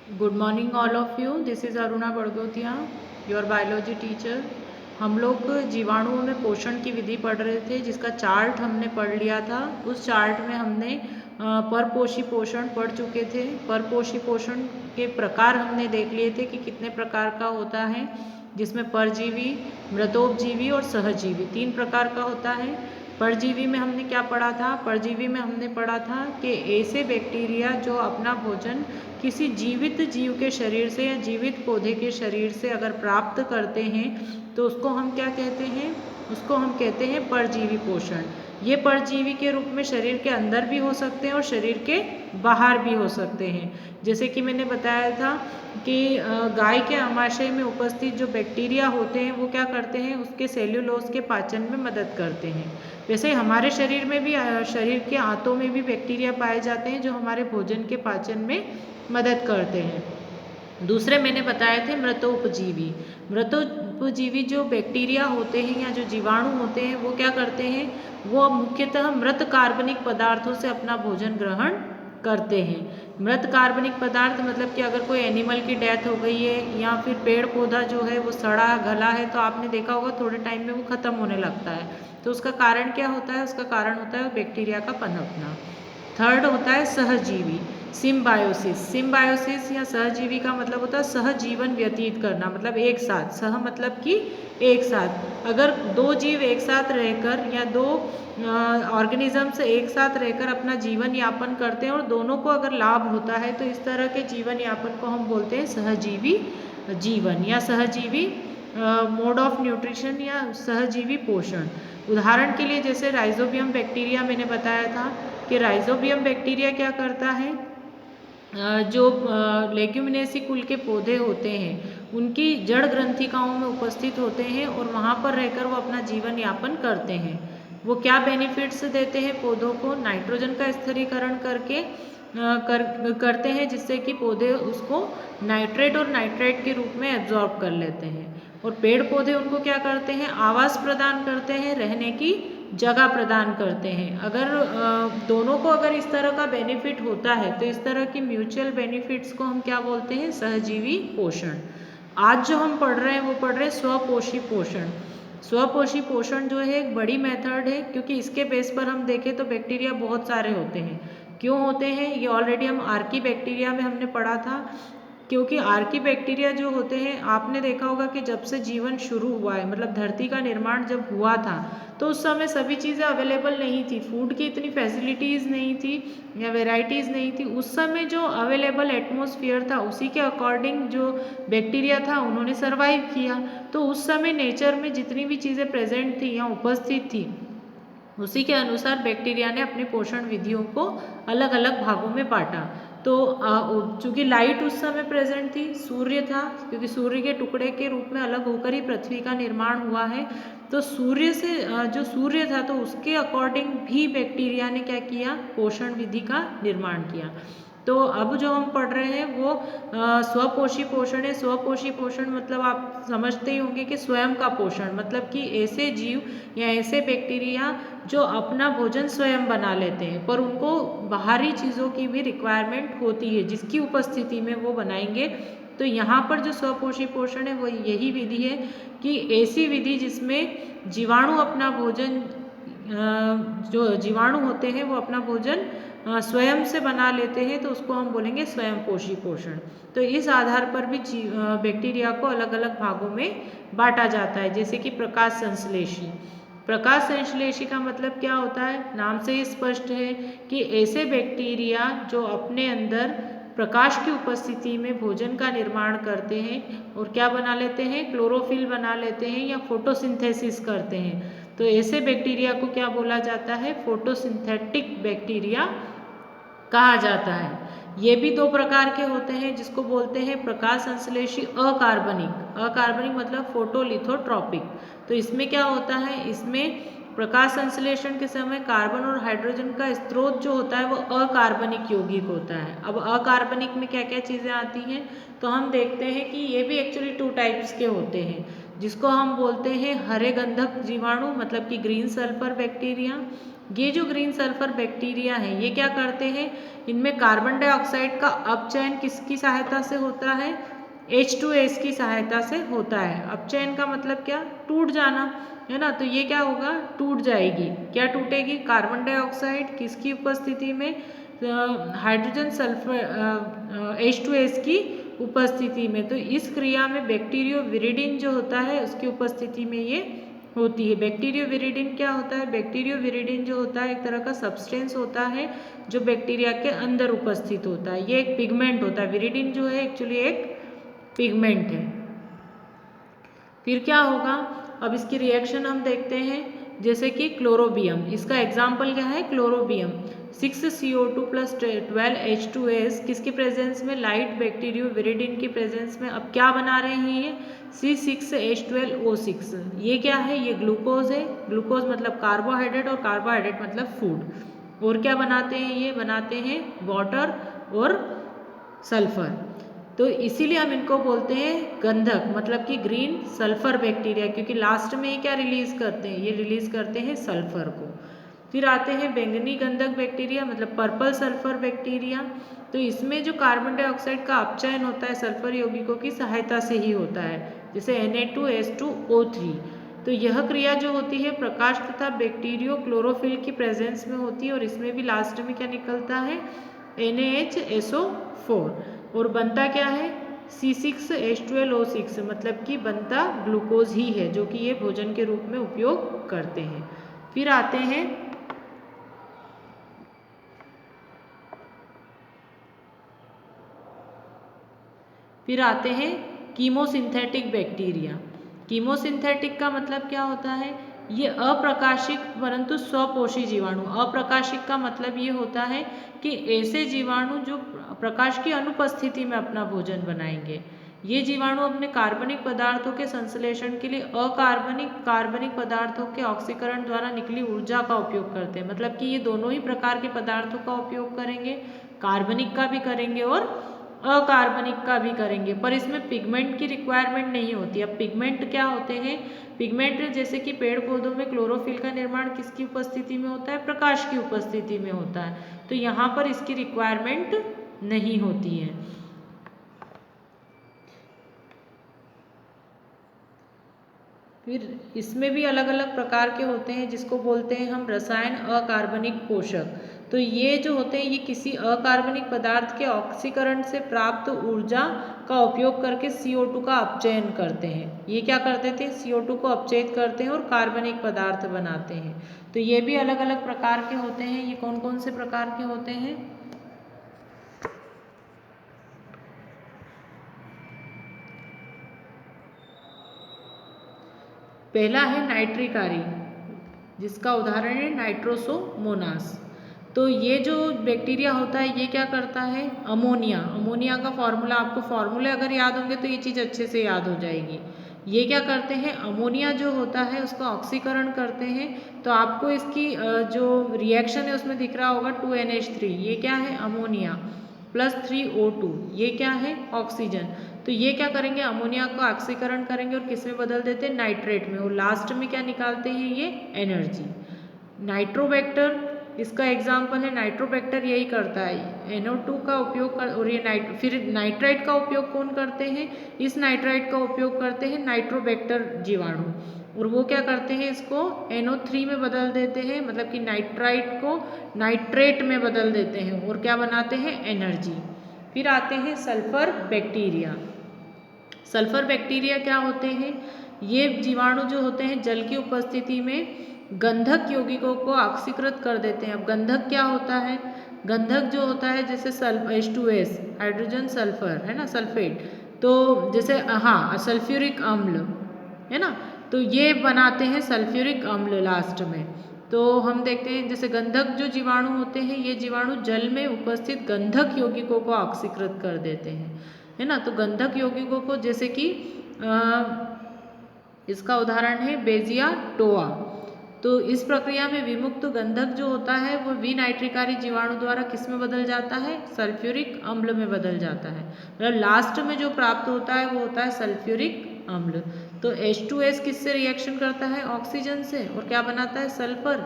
Good morning all of you. This is Aruna Badgotiya, your biology teacher. हम लोग जीवाणुओं में पोषण की विधि पढ़ रहे थे, जिसका चार्ट हमने पढ़ लिया था। उस चार्ट में हमने परपोषी पोषण पढ़ चुके थे। परपोषी पोषण के प्रकार हमने देख लिए थे कि कितने प्रकार का होता है, जिसमें परजीवी, मृतोपजीवी और सहजीवी 3 प्रकार का होता है। परजीवी में हमने क्या पढ़ा था? परजीवी में हमने पढ़ा था कि ऐसे बैक्टीरिया जो अपना भोजन किसी जीवित जीव के शरीर से या जीवित पौधे के शरीर से अगर प्राप्त करते हैं तो उसको हम क्या कहते हैं? उसको हम कहते हैं परजीवी पोषण। ये परजीवी के रूप में शरीर के अंदर भी हो सकते हैं और शरीर के बाहर भी हो सकते हैं। जैसे कि मैंने बताया था कि गाय के आमाशय में उपस्थित जो बैक्टीरिया होते हैं वो क्या करते हैं? उसके सेल्यूलोज के पाचन में मदद करते हैं। वैसे हमारे शरीर में भी शरीर के आंतों में भी बैक्टीरिया पाए जाते हैं जो हमारे भोजन के पाचन में मदद करते हैं। दूसरे मैंने बताए थे मृतोपजीवी। मृतोपजीवी जो बैक्टीरिया होते हैं या जो जीवाणु होते हैं वो क्या करते हैं? वो मुख्यतः मृत कार्बनिक पदार्थों से अपना भोजन ग्रहण करते हैं। मृत कार्बनिक पदार्थ मतलब कि अगर कोई एनिमल की डेथ हो गई है या फिर पेड़ पौधा जो है वो सड़ा गला है तो आपने देखा होगा थोड़े टाइम में वो ख़त्म होने लगता है। तो उसका कारण क्या होता है? उसका कारण होता है बैक्टीरिया का पनपना। थर्ड होता है सहजीवी, सिम्बायोसिस। सिम्बायोसिस या सहजीवी का मतलब होता है सहजीवन व्यतीत करना, मतलब एक साथ। सह मतलब कि एक साथ। अगर दो जीव एक साथ रहकर या दो ऑर्गेनिजम्स एक साथ रहकर अपना जीवन यापन करते हैं और दोनों को अगर लाभ होता है तो इस तरह के जीवन यापन को हम बोलते हैं सहजीवी जीवन या सहजीवी मोड ऑफ न्यूट्रिशन या सहजीवी पोषण। उदाहरण के लिए जैसे राइजोबियम बैक्टीरिया मैंने बताया था कि राइजोबियम बैक्टीरिया क्या करता है? जो लेग्यूमिनेसी कुल के पौधे होते हैं उनकी जड़ ग्रंथिकाओं में उपस्थित होते हैं और वहाँ पर रहकर वो अपना जीवन यापन करते हैं। वो क्या बेनिफिट्स देते हैं पौधों को? नाइट्रोजन का स्थिरीकरण करके करते हैं, जिससे कि पौधे उसको नाइट्रेट और नाइट्राइट के रूप में एब्जॉर्ब कर लेते हैं। और पेड़ पौधे उनको क्या करते हैं? आवास प्रदान करते हैं, रहने की जगह प्रदान करते हैं। अगर दोनों को अगर इस तरह का बेनिफिट होता है तो इस तरह की म्यूचुअल बेनिफिट्स को हम क्या बोलते हैं? सहजीवी पोषण। आज जो हम पढ़ रहे हैं वो पढ़ रहे हैं स्वपोषी पोषण। स्वपोषी पोषण जो है एक बड़ी मेथड है, क्योंकि इसके बेस पर हम देखें तो बैक्टीरिया बहुत सारे होते हैं। क्यों होते हैं? ये ऑलरेडी हम आर्की बैक्टीरिया में हमने पढ़ा था। क्योंकि आर्की बैक्टीरिया जो होते हैं, आपने देखा होगा कि जब से जीवन शुरू हुआ है, मतलब धरती का निर्माण जब हुआ था तो उस समय सभी चीज़ें अवेलेबल नहीं थी, फूड की इतनी फैसिलिटीज़ नहीं थी या वेराइटीज़ नहीं थी। उस समय जो अवेलेबल एटमॉस्फेयर था उसी के अकॉर्डिंग जो बैक्टीरिया था उन्होंने सर्वाइव किया। तो उस समय नेचर में जितनी भी चीज़ें प्रेजेंट थी या उपस्थित थी उसी के अनुसार बैक्टीरिया ने अपनी पोषण विधियों को अलग अलग भागों में बांटा। तो चूंकि लाइट उस समय प्रेजेंट थी, सूर्य था, क्योंकि सूर्य के टुकड़े के रूप में अलग होकर ही पृथ्वी का निर्माण हुआ है। तो सूर्य से जो सूर्य था तो उसके अकॉर्डिंग भी बैक्टीरिया ने क्या किया? पोषण विधि का निर्माण किया। तो अब जो हम पढ़ रहे हैं वो स्वपोषी पोषण है। स्वपोषी पोषण मतलब आप समझते ही होंगे कि स्वयं का पोषण, मतलब कि ऐसे जीव या ऐसे बैक्टीरिया जो अपना भोजन स्वयं बना लेते हैं, पर उनको बाहरी चीज़ों की भी रिक्वायरमेंट होती है जिसकी उपस्थिति में वो बनाएंगे। तो यहाँ पर जो स्वपोषी पोषण है वो यही विधि है कि ऐसी विधि जिसमें जीवाणु अपना भोजन जो जीवाणु होते हैं वो अपना भोजन स्वयं से बना लेते हैं, तो उसको हम बोलेंगे स्वयं पोषी पोषण। तो इस आधार पर भी बैक्टीरिया को अलग अलग भागों में बांटा जाता है, जैसे कि प्रकाश संश्लेषी। प्रकाश संश्लेषी का मतलब क्या होता है? नाम से ही स्पष्ट है कि ऐसे बैक्टीरिया जो अपने अंदर प्रकाश की उपस्थिति में भोजन का निर्माण करते हैं और क्या बना लेते हैं? क्लोरोफिल बना लेते हैं या फोटोसिंथेसिस करते हैं। तो ऐसे बैक्टीरिया को क्या बोला जाता है? फोटोसिंथेटिक बैक्टीरिया कहा जाता है। ये भी 2 प्रकार के होते हैं, जिसको बोलते हैं प्रकाश संश्लेषी अकार्बनिक। अकार्बनिक मतलब फोटोलिथोट्रॉपिक। तो इसमें क्या होता है? इसमें प्रकाश संश्लेषण के समय कार्बन और हाइड्रोजन का स्रोत जो होता है वो अकार्बनिक यौगिक होता है। अब अकार्बनिक में क्या क्या चीज़ें आती हैं? तो हम देखते हैं कि ये भी एक्चुअली 2 टाइप्स के होते हैं, जिसको हम बोलते हैं हरे गंधक जीवाणु, मतलब कि ग्रीन सल्फर बैक्टीरिया, ये जो ग्रीन सल्फर बैक्टीरिया है ये क्या करते हैं, इनमें कार्बन डाइऑक्साइड का अपचयन किसकी सहायता से होता है, H2S की सहायता से होता है। अपचयन का मतलब क्या, टूट जाना, है ना। तो ये क्या होगा, टूट जाएगी। क्या टूटेगी, कार्बन डाइऑक्साइड किसकी उपस्थिति में, हाइड्रोजन सल्फर H2S की उपस्थिति में। तो इस क्रिया में बैक्टीरियोविरिडिन जो होता है उसकी उपस्थिति में ये होती है। बैक्टीरियोविरिडिन क्या होता है, बैक्टीरियोविरिडिन जो होता है एक तरह का सब्सटेंस होता है जो बैक्टीरिया के अंदर उपस्थित होता है। ये एक पिगमेंट होता है, विरिडिन जो है एक्चुअली एक पिगमेंट है। फिर क्या होगा, अब इसकी रिएक्शन हम देखते हैं, जैसे कि क्लोरोबियम, इसका एग्जाम्पल क्या है, क्लोरोबियम 6CO2 प्लस 12H2S किसके प्रेजेंस में, लाइट बैक्टीरियोविरिडिन की प्रेजेंस में। अब क्या बना रहे हैं ये, C6H12O6। ये क्या है, ये ग्लूकोज है, ग्लूकोज मतलब कार्बोहाइड्रेट और कार्बोहाइड्रेट मतलब फूड। और क्या बनाते हैं, ये बनाते हैं वाटर और सल्फर। तो इसीलिए हम इनको बोलते हैं गंधक, मतलब कि ग्रीन सल्फर बैक्टीरिया, क्योंकि लास्ट में ये क्या रिलीज करते हैं, ये रिलीज करते हैं सल्फर को। फिर आते हैं बैंगनी गंधक बैक्टीरिया, मतलब पर्पल सल्फर बैक्टीरिया। तो इसमें जो कार्बन डाइऑक्साइड का अपचयन होता है सल्फर यौगिकों की सहायता से ही होता है, जैसे Na2H2O3। तो यह क्रिया जो होती है प्रकाश तथा बैक्टीरियो क्लोरोफिल की प्रेजेंस में होती है, और इसमें भी लास्ट में क्या निकलता है, NaHSO4। और बनता क्या है, C6H12O6, मतलब कि बनता ग्लूकोज ही है, जो कि ये भोजन के रूप में उपयोग करते हैं। फिर आते हैं कीमोसिंथेटिक बैक्टीरिया। कीमोसिंथेटिक का मतलब क्या होता है, ये अप्रकाशिक परंतु स्वपोषी जीवाणु। अप्रकाशिक का मतलब ये होता है कि ऐसे जीवाणु जो प्रकाश की अनुपस्थिति में अपना भोजन बनाएंगे। ये जीवाणु अपने कार्बनिक पदार्थों के संश्लेषण के लिए कार्बनिक पदार्थों के ऑक्सीकरण द्वारा निकली ऊर्जा का उपयोग करते हैं। मतलब कि ये दोनों ही प्रकार के पदार्थों का उपयोग करेंगे, कार्बनिक का भी करेंगे और अकार्बनिक का भी करेंगे, पर इसमें पिगमेंट की रिक्वायरमेंट नहीं होती। अब पिगमेंट क्या होते हैं, पिगमेंट जैसे कि पेड़ पौधों में क्लोरोफिल का निर्माण किसकी उपस्थिति में होता है, प्रकाश की उपस्थिति में होता है, तो यहाँ पर इसकी रिक्वायरमेंट नहीं होती है। फिर इसमें भी अलग अलग प्रकार के होते हैं, जिसको बोलते हैं हम रसायन अकार्बनिक पोषक। तो ये जो होते हैं ये किसी अकार्बनिक पदार्थ के ऑक्सीकरण से प्राप्त ऊर्जा का उपयोग करके CO2 का अपचयन करते हैं। ये क्या करते थे, CO2 को अपचयित करते हैं और कार्बनिक पदार्थ बनाते हैं। तो ये भी अलग अलग प्रकार के होते हैं। ये कौन कौन से प्रकार के होते हैं, पहला है नाइट्रिक-आरी, जिसका उदाहरण है नाइट्रोसोमोनास। तो ये जो बैक्टीरिया होता है ये क्या करता है, अमोनिया का फॉर्मूला, आपको फॉर्मूले अगर याद होंगे तो ये चीज़ अच्छे से याद हो जाएगी। ये क्या करते हैं, अमोनिया जो होता है उसका ऑक्सीकरण करते हैं। तो आपको इसकी जो रिएक्शन है उसमें दिख रहा होगा 2NH3, ये क्या है, अमोनिया प्लस 3O2, ये क्या है, ऑक्सीजन। तो ये क्या करेंगे, अमोनिया का ऑक्सीकरण करेंगे और किस में बदल देते हैं, नाइट्रेट में, और लास्ट में क्या निकालते हैं, ये एनर्जी। नाइट्रोबैक्टर इसका एग्जाम्पल है, नाइट्रोबैक्टर यही करता है, NO2 का उपयोग कर, और ये फिर नाइट्राइट का उपयोग कौन करते हैं, इस नाइट्राइट का उपयोग करते हैं नाइट्रोबैक्टर जीवाणु, और वो क्या करते हैं, इसको NO3 में बदल देते हैं, मतलब कि नाइट्राइट को नाइट्रेट में बदल देते हैं और क्या बनाते हैं, एनर्जी। फिर आते हैं सल्फर बैक्टीरिया। सल्फर बैक्टीरिया क्या होते हैं, ये जीवाणु जो होते हैं जल की उपस्थिति में गंधक यौगिकों को ऑक्सीकृत कर देते हैं। अब गंधक क्या होता है, गंधक जो होता है जैसे H2S, हाइड्रोजन सल्फर, है ना, सल्फेट, तो जैसे हाँ सल्फ्यूरिक अम्ल, है ना, तो ये बनाते हैं सल्फ्यूरिक अम्ल लास्ट में। तो हम देखते हैं जैसे गंधक जो जीवाणु होते हैं ये जीवाणु जल में उपस्थित गंधक यौगिकों को ऑक्सीकृत कर देते हैं, है ना। तो गंधक यौगिकों को जैसे कि इसका उदाहरण है बेजिया टोआ। तो इस प्रक्रिया में विमुक्त गंधक जो होता है वो विनाइट्रिकारी जीवाणु द्वारा किस में बदल जाता है, सल्फ्यूरिक अम्ल में बदल जाता है। मतलब लास्ट में जो प्राप्त होता है वो होता है सल्फ्यूरिक अम्ल। तो H2S किससे रिएक्शन करता है, ऑक्सीजन से, और क्या बनाता है, सल्फर,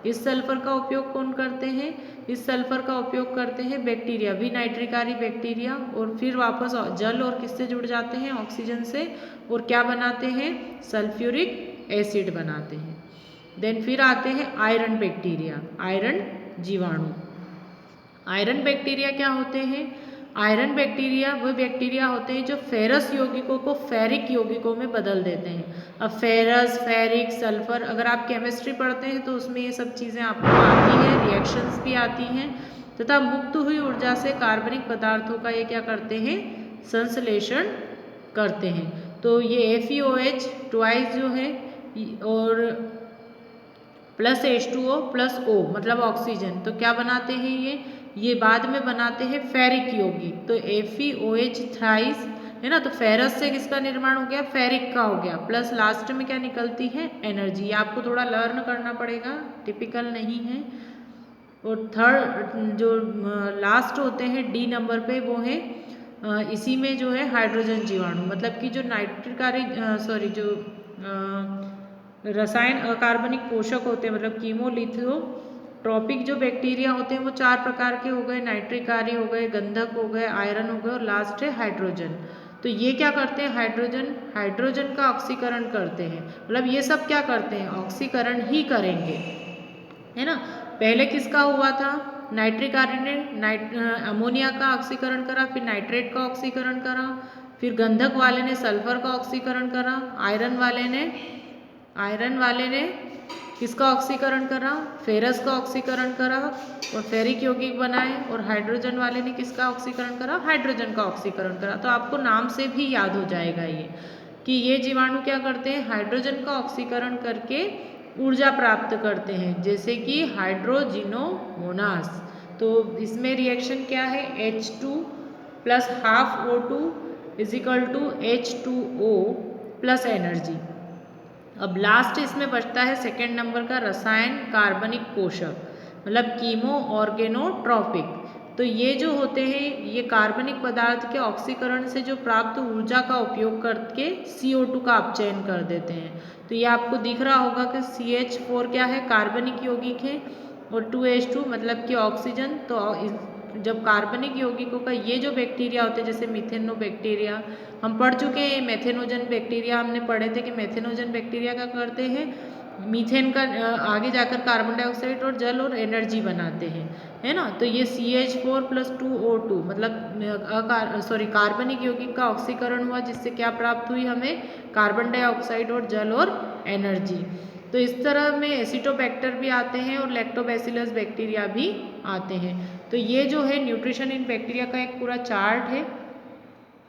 इस सल्फर का उपयोग कौन करते हैं? इस सल्फर का उपयोग करते हैं बैक्टीरिया, विनाइट्रिकारी बैक्टीरिया, और फिर वापस जल और किससे जुड़ जाते हैं? ऑक्सीजन से, और क्या बनाते हैं? सल्फ्यूरिक एसिड बनाते हैं। देन फिर आते हैं आयरन बैक्टीरिया, आयरन जीवाणु। आयरन बैक्टीरिया क्या होते हैं? आयरन बैक्टीरिया वो बैक्टीरिया होते हैं जो फेरस यौगिकों को फेरिक यौगिकों में बदल देते हैं। अब फेरस, फेरिक, सल्फर, अगर आप केमिस्ट्री पढ़ते हैं तो उसमें ये सब चीज़ें आपको आती हैं, रिएक्शंस भी आती हैं, तथा मुक्त हुई ऊर्जा से कार्बनिक पदार्थों का ये क्या करते हैं? संश्लेषण करते हैं। तो ये FeOH ट्वाइस जो है और प्लस H2O प्लस O मतलब ऑक्सीजन, तो क्या बनाते हैं ये बाद में बनाते हैं फेरिक यौगिक। तो FeOH थ्राइस है ना, तो फेरस से किसका निर्माण हो गया? फेरिक का हो गया, प्लस लास्ट में क्या निकलती है? एनर्जी। ये आपको थोड़ा लर्न करना पड़ेगा, टिपिकल नहीं है। और थर्ड जो लास्ट होते हैं D नंबर पे, वो है इसी में जो है हाइड्रोजन जीवाणु, मतलब कि जो जो रसायन अकार्बनिक पोषक होते हैं, मतलब कीमोलिथोट्रॉपिक जो बैक्टीरिया होते हैं वो 4 प्रकार के हो गए, नाइट्रिकारी हो गए, गंधक हो गए, आयरन हो गए, और लास्ट है हाइड्रोजन। तो ये क्या करते हैं? हाइड्रोजन का ऑक्सीकरण करते हैं, मतलब ये सब क्या करते हैं? ऑक्सीकरण ही करेंगे, है ना। पहले किसका हुआ था? नाइट्रिक एसिड ने अमोनिया का ऑक्सीकरण करा, फिर नाइट्रेट का ऑक्सीकरण करा, फिर गंधक वाले ने सल्फर का ऑक्सीकरण करा, आयरन वाले ने किसका ऑक्सीकरण करा? फेरस का ऑक्सीकरण करा और फेरिक यौगिक बनाए, और हाइड्रोजन वाले ने किसका ऑक्सीकरण करा? हाइड्रोजन का ऑक्सीकरण करा। तो आपको नाम से भी याद हो जाएगा ये कि ये जीवाणु क्या करते हैं? हाइड्रोजन का ऑक्सीकरण करके ऊर्जा प्राप्त करते हैं, जैसे कि हाइड्रोजिनोमोनास। तो इसमें रिएक्शन क्या है? H2 plus half O2 is equal to H2O plus energy. अब लास्ट इसमें बचता है सेकेंड नंबर का रसायन कार्बनिक पोषक, मतलब कीमो ऑर्गेनोट्रॉपिक। तो ये जो होते हैं ये कार्बनिक पदार्थ के ऑक्सीकरण से जो प्राप्त ऊर्जा का उपयोग करके CO2 का अपचयन कर देते हैं। तो ये आपको दिख रहा होगा कि CH4 क्या है? कार्बनिक यौगिक है, और 2H2 मतलब कि ऑक्सीजन। तो जब कार्बनिक यौगिकों का ये जो बैक्टीरिया होते हैं, जैसे मिथेनोबैक्टीरिया, हम पढ़ चुके हैं मेथेनोजन बैक्टीरिया, हमने पढ़े थे कि मेथेनोजन बैक्टीरिया क्या करते हैं? मीथेन का आगे जाकर कार्बन डाइऑक्साइड और जल और एनर्जी बनाते हैं, है ना। तो ये CH4 प्लस 2O2 मतलब कार्बनिक यौगिक का ऑक्सीकरण हुआ, जिससे क्या प्राप्त हुई हमें? कार्बन डाइऑक्साइड और जल और एनर्जी। तो इस तरह में एसिटोबैक्टर भी आते हैं और लैक्टोबैसिलस बैक्टीरिया भी आते हैं। तो ये जो है न्यूट्रिशन इन बैक्टीरिया का एक पूरा चार्ट है,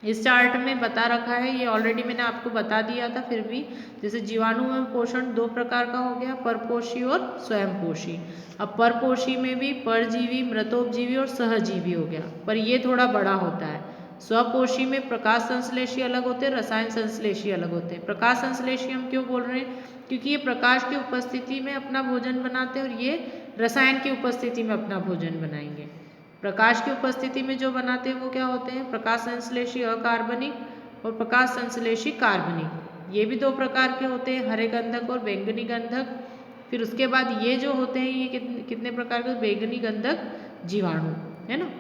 इस चार्ट में बता रखा है, ये ऑलरेडी मैंने आपको बता दिया था, फिर भी जैसे जीवाणु में पोषण 2 प्रकार का हो गया, परपोषी और स्वयंपोषी। अब परपोषी में भी परजीवी, मृतोपजीवी और सहजीवी हो गया, पर ये थोड़ा बड़ा होता है। स्वपोषी में प्रकाश संश्लेषी अलग होते हैं, रसायन संश्लेषी अलग होते हैं। प्रकाश संश्लेषी हम क्यों बोल रहे हैं? क्योंकि ये प्रकाश की उपस्थिति में अपना भोजन बनाते हैं, और ये रसायन की उपस्थिति में अपना भोजन बनाएंगे। प्रकाश की उपस्थिति में जो बनाते हैं वो क्या होते हैं? प्रकाश संश्लेषी अकार्बनिक और प्रकाश संश्लेषी कार्बनिक। ये भी 2 प्रकार के होते हैं, हरे गंधक और बैंगनी गंधक। फिर उसके बाद ये जो होते हैं ये कितने प्रकार के? बैंगनी गंधक जीवाणु, है ना।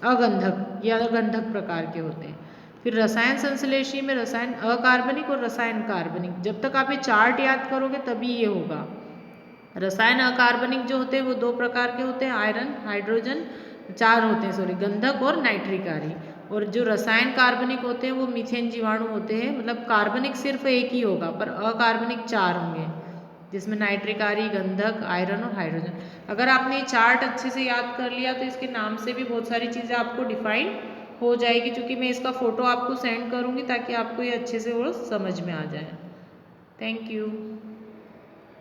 अगंधक, ये अगंधक प्रकार के होते हैं। फिर रसायन संश्लेषी में रसायन अकार्बनिक और रसायन कार्बनिक। जब तक आप ये चार्ट याद करोगे तभी ये होगा। रसायन अकार्बनिक जो होते हैं वो 2 प्रकार के होते हैं, आयरन, हाइड्रोजन, 4 होते हैं गंधक और नाइट्रिकारी। और जो रसायन कार्बनिक होते हैं वो मीथेन जीवाणु होते हैं, मतलब कार्बनिक सिर्फ एक ही होगा पर अकार्बनिक 4 होंगे, जिसमें नाइट्रिकारी, गंधक, आयरन और हाइड्रोजन। अगर आपने ये चार्ट अच्छे से याद कर लिया तो इसके नाम से भी बहुत सारी चीज़ें आपको डिफाइन हो जाएगी, क्योंकि मैं इसका फ़ोटो आपको सेंड करूँगी ताकि आपको ये अच्छे से वो समझ में आ जाए। Thank you.